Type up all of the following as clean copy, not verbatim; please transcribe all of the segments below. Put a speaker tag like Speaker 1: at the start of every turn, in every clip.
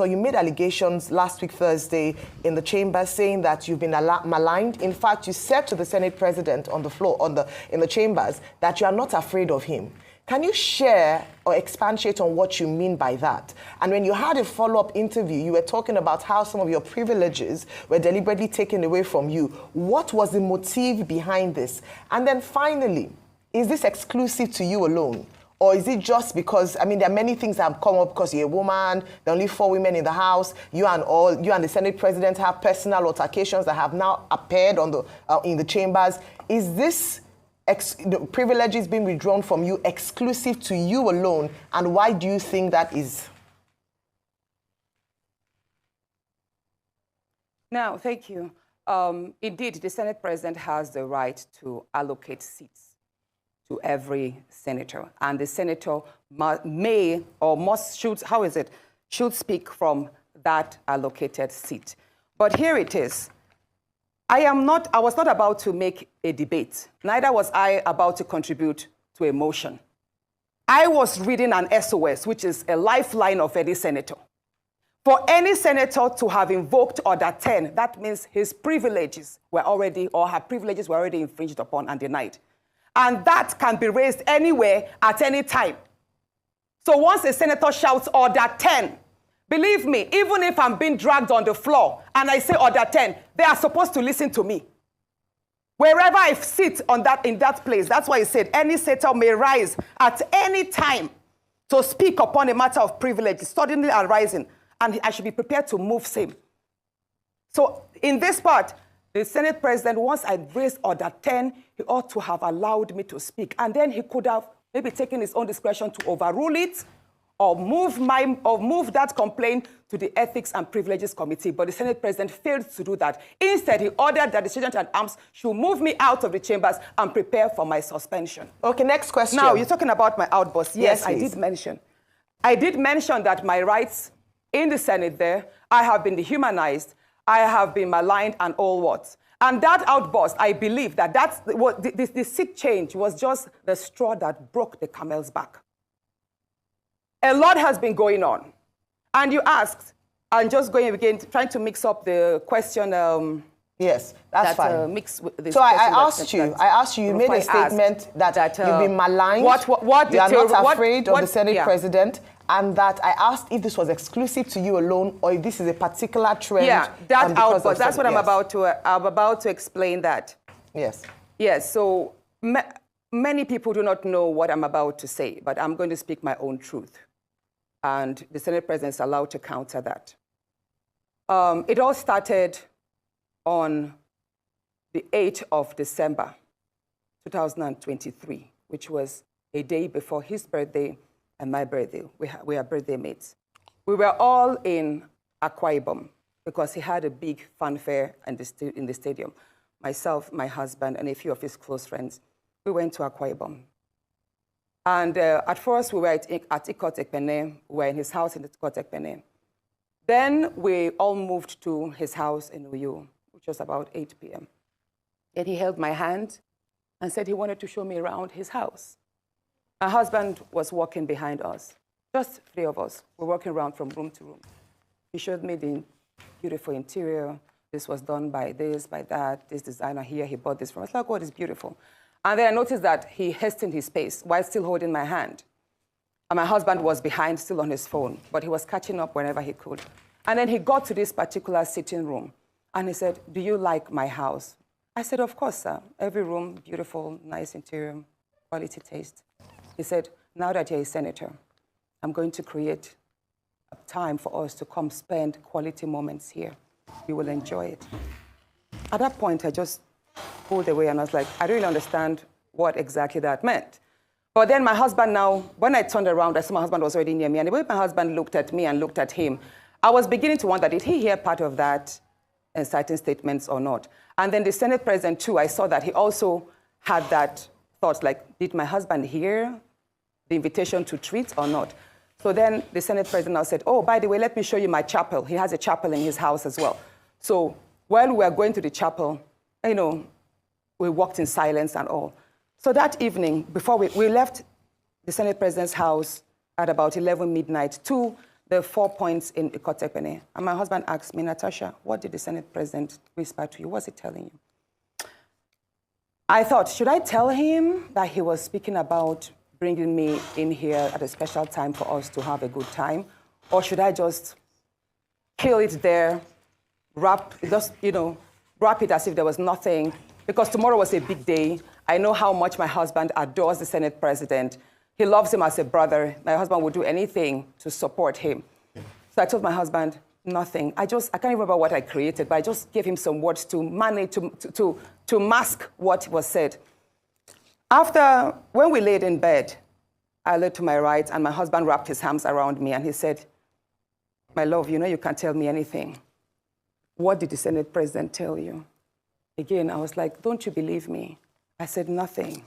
Speaker 1: or you made allegations last week Thursday in the chamber saying that you've been maligned. In fact, you said to the Senate President on the floor, in the chambers, that you are not afraid of him. Can you share or expatiate on what you mean by that? And when you had a follow-up interview, you were talking about how some of your privileges were deliberately taken away from you. What was the motive behind this? And then finally, is this exclusive to you alone? Or is it just because, I mean, there are many things that have come up because you're a woman, there are only 4 women in the House, you and the Senate President have personal altercations that have now appeared on in the chambers. Is this the privileges being withdrawn from you exclusive to you alone? And why do you think that is?
Speaker 2: Now, thank you. Indeed, the Senate President has the right to allocate seats to every senator, and the senator should speak from that allocated seat. But here it is. I was not about to make a debate. Neither was I about to contribute to a motion. I was reading an SOS, which is a lifeline of any senator. For any senator to have invoked Order 10, that means his privileges were already, or her privileges were already infringed upon and denied. And that can be raised anywhere at any time. So once a senator shouts Order 10, believe me, even if I'm being dragged on the floor and I say Order 10, they are supposed to listen to me. Wherever I sit in that place, that's why he said any senator may rise at any time to speak upon a matter of privilege suddenly arising, and I should be prepared to move same. So in this part, the Senate President, once I raised Order 10, he ought to have allowed me to speak. And then he could have maybe taken his own discretion to overrule it or move that complaint to the Ethics and Privileges Committee. But the Senate President failed to do that. Instead, he ordered that the Sergeant at Arms should move me out of the chambers and prepare for my suspension.
Speaker 1: Okay, next question.
Speaker 2: Now, you're talking about my outburst. Yes,
Speaker 1: please.
Speaker 2: I did mention that my rights in the Senate there, I have been dehumanized, I have been maligned and all what. And that outburst, I believe that the seat change was just the straw that broke the camel's back. A lot has been going on. And you asked, I'm just going again, trying to mix up the question.
Speaker 1: Yes, that's fine.
Speaker 2: So
Speaker 1: I asked you, you made a statement that you've been maligned, you are not afraid of the Senate President, and that I asked if this was exclusive to you alone or if this is a particular trend.
Speaker 2: Yeah, that outburst, that's what I'm about to explain that.
Speaker 1: Yes.
Speaker 2: Yes, so many people do not know what I'm about to say, but I'm going to speak my own truth. And the Senate President is allowed to counter that. It all started on the 8th of December, 2023, which was a day before his birthday and my birthday. We are birthday mates. We were all in Akwa because he had a big fanfare in the stadium. Myself, my husband, and a few of his close friends, we went to Akwa. And at first, we were at Ikot Ekpene. We were in his house in Ikot Ekpene. Then we all moved to his house in Uyo, which was about 8 p.m. And he held my hand and said he wanted to show me around his house. My husband was walking behind us, just 3 of us. We're walking around from room to room. He showed me the beautiful interior. This was done by this, by that, this designer here, he bought this from us. Like, oh, it's beautiful. And then I noticed that he hastened his pace while still holding my hand. And my husband was behind, still on his phone, but he was catching up whenever he could. And then he got to this particular sitting room, and he said, "Do you like my house?" I said, "Of course, sir. Every room, beautiful, nice interior, quality taste." He said, "Now that you're a senator, I'm going to create a time for us to come spend quality moments here. You will enjoy it." At that point, I just pulled away, and I was like, I don't really understand what exactly that meant. But then my husband now, when I turned around, I saw my husband was already near me, and the way my husband looked at me and looked at him, I was beginning to wonder, did he hear part of that inciting statements or not? And then the Senate President, too, I saw that he also had that thought, like, did my husband hear the invitation to treat or not? So then the Senate President now said, "Oh, by the way, let me show you my chapel." He has a chapel in his house as well. So while we were going to the chapel, you know, we walked in silence and all. So that evening, before we left the Senate President's house at about 11 midnight to the 4 points in Ikotepene. And my husband asked me, Natasha, what did the Senate President whisper to you? What's he telling you? I thought, should I tell him that he was speaking about bringing me in here at a special time for us to have a good time? Or should I just kill it there, wrap it as if there was nothing? Because tomorrow was a big day. I know how much my husband adores the Senate President. He loves him as a brother. My husband would do anything to support him. So I told my husband, nothing. I can't remember what I created, but I just gave him some words to manage, to mask what was said. When we laid in bed, I looked to my right, and my husband wrapped his arms around me, and he said, my love, you know you can't tell me anything. What did the Senate President tell you? Again, I was like, don't you believe me? I said, nothing.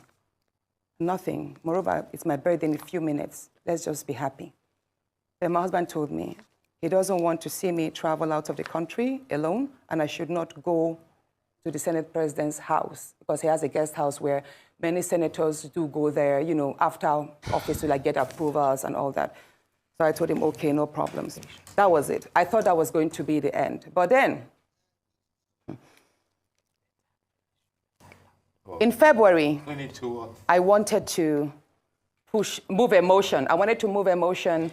Speaker 2: Nothing. Moreover, it's my birthday in a few minutes. Let's just be happy. Then my husband told me he doesn't want to see me travel out of the country alone, and I should not go to the Senate President's house because he has a guest house where many senators do go there, after office to get approvals and all that. So I told him, okay, no problems. That was it. I thought that was going to be the end. But then, in February, I wanted to move a motion. I wanted to move a motion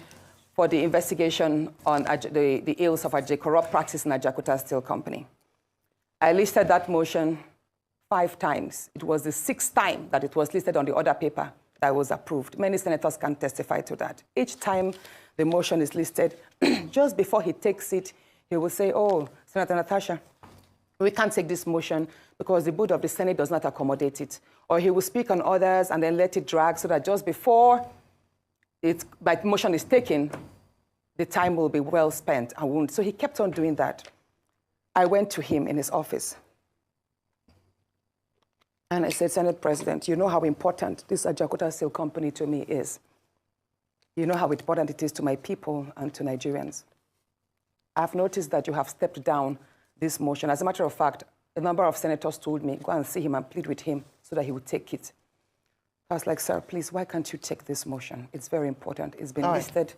Speaker 2: for the investigation on the ills of corrupt practice in Ajaokuta Steel Company. I listed that motion 5 times. It was the 6th time that it was listed on the order paper that was approved. Many senators can testify to that. Each time the motion is listed, just before he takes it, he will say, oh, Senator Natasha, we can't take this motion because the board of the Senate does not accommodate it. Or he will speak on others and then let it drag so that just before my motion is taken, the time will be well spent and won't. So he kept on doing that. I went to him in his office. And I said, Senate President, you know how important this Ajaokuta Steel Company to me is. You know how important it is to my people and to Nigerians. I've noticed that you have stepped down this motion. As a matter of fact, a number of senators told me, go and see him and plead with him so that he would take it. I was like, sir, please, why can't you take this motion? It's very important. It's been listed.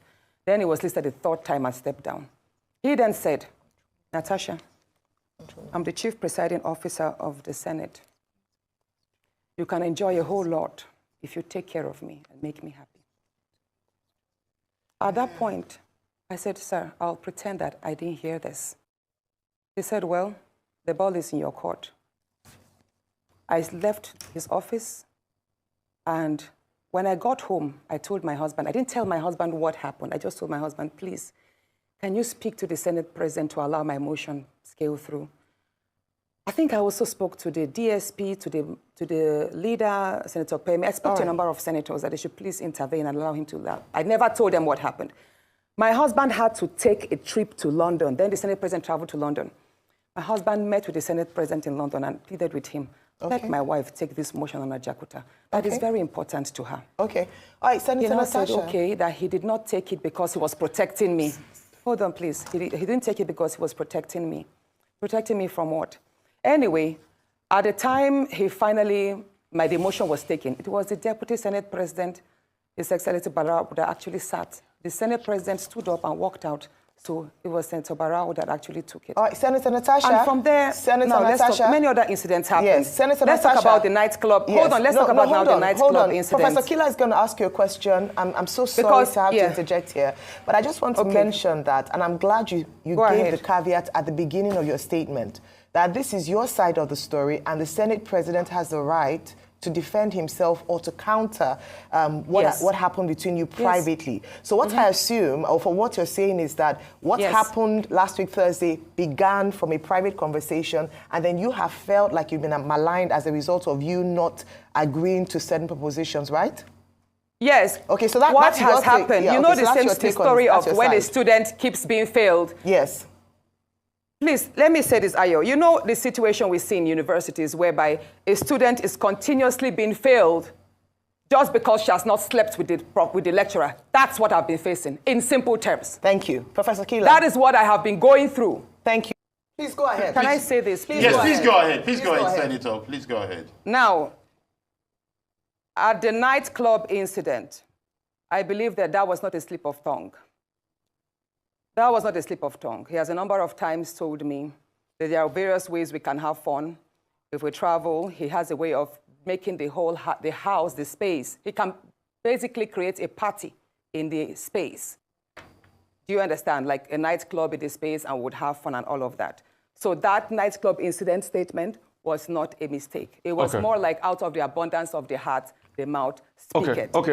Speaker 2: Then it was listed a 3rd time and stepped down. He then said, Natasha, I'm the chief presiding officer of the Senate. You can enjoy a whole lot if you take care of me and make me happy. At that point, I said, sir, I'll pretend that I didn't hear this. He said, well, the ball is in your court. I left his office, and when I got home, I told my husband, I didn't tell my husband what happened. I just told my husband, please, can you speak to the Senate President to allow my motion scale through? I think I also spoke to the DSP, to the leader, Senator Pemi. I spoke to a number of senators that they should please intervene and allow him to laugh. I never told them what happened. My husband had to take a trip to London. Then the Senate President traveled to London. My husband met with the Senate President in London and pleaded with him, let my wife take this motion on Ajaokuta. That is very important to her.
Speaker 1: Okay. All right, Senator Natasha.
Speaker 2: Said, okay, that he did not take it because he was protecting me. Hold on, please. He didn't take it because he was protecting me. Protecting me from what? Anyway, at the time my demotion was taken, it was the Deputy Senate President, His Excellency Barrow, that actually sat. The Senate President stood up and walked out. So it was Senator Barrow that actually took it.
Speaker 1: All right, Senator Natasha.
Speaker 2: And from there, many other incidents happened.
Speaker 1: Yes, Senator
Speaker 2: Let's
Speaker 1: Natasha.
Speaker 2: Talk about the nightclub.
Speaker 1: Yes.
Speaker 2: Hold on, let's talk about the nightclub incident.
Speaker 1: Professor Kila is going to ask you a question. I'm so sorry to have to interject here, but I just want to mention that, and I'm glad you gave the caveat at the beginning of your statement, that this is your side of the story, and the Senate President has the right to defend himself or to counter what happened between you privately. So what I assume, or for what you're saying, is that what happened last week Thursday began from a private conversation, and then you have felt like you've been maligned as a result of you not agreeing to certain propositions, right?
Speaker 2: Yes.
Speaker 1: Okay, so
Speaker 2: what has happened? You know the story of when a student keeps being failed.
Speaker 1: Yes.
Speaker 2: Please, let me say this, Ayo. You know the situation we see in universities whereby a student is continuously being failed just because she has not slept with the lecturer. That's what I've been facing, in simple terms.
Speaker 1: Thank you. Professor Kila.
Speaker 2: That is what I have been going through.
Speaker 1: Thank you. Please go ahead.
Speaker 2: Can I say this? Please
Speaker 3: yes, please go ahead. Please go ahead, Senator. Please go ahead.
Speaker 2: Now, at the nightclub incident, I believe that was not a slip of tongue. That was not a slip of tongue. He has a number of times told me that there are various ways we can have fun. If we travel, he has a way of making the whole the house, the space. He can basically create a party in the space. Do you understand? Like a nightclub in the space and would have fun and all of that. So that nightclub incident statement was not a mistake. It was more like out of the abundance of the heart, the mouth speaketh.
Speaker 4: Okay.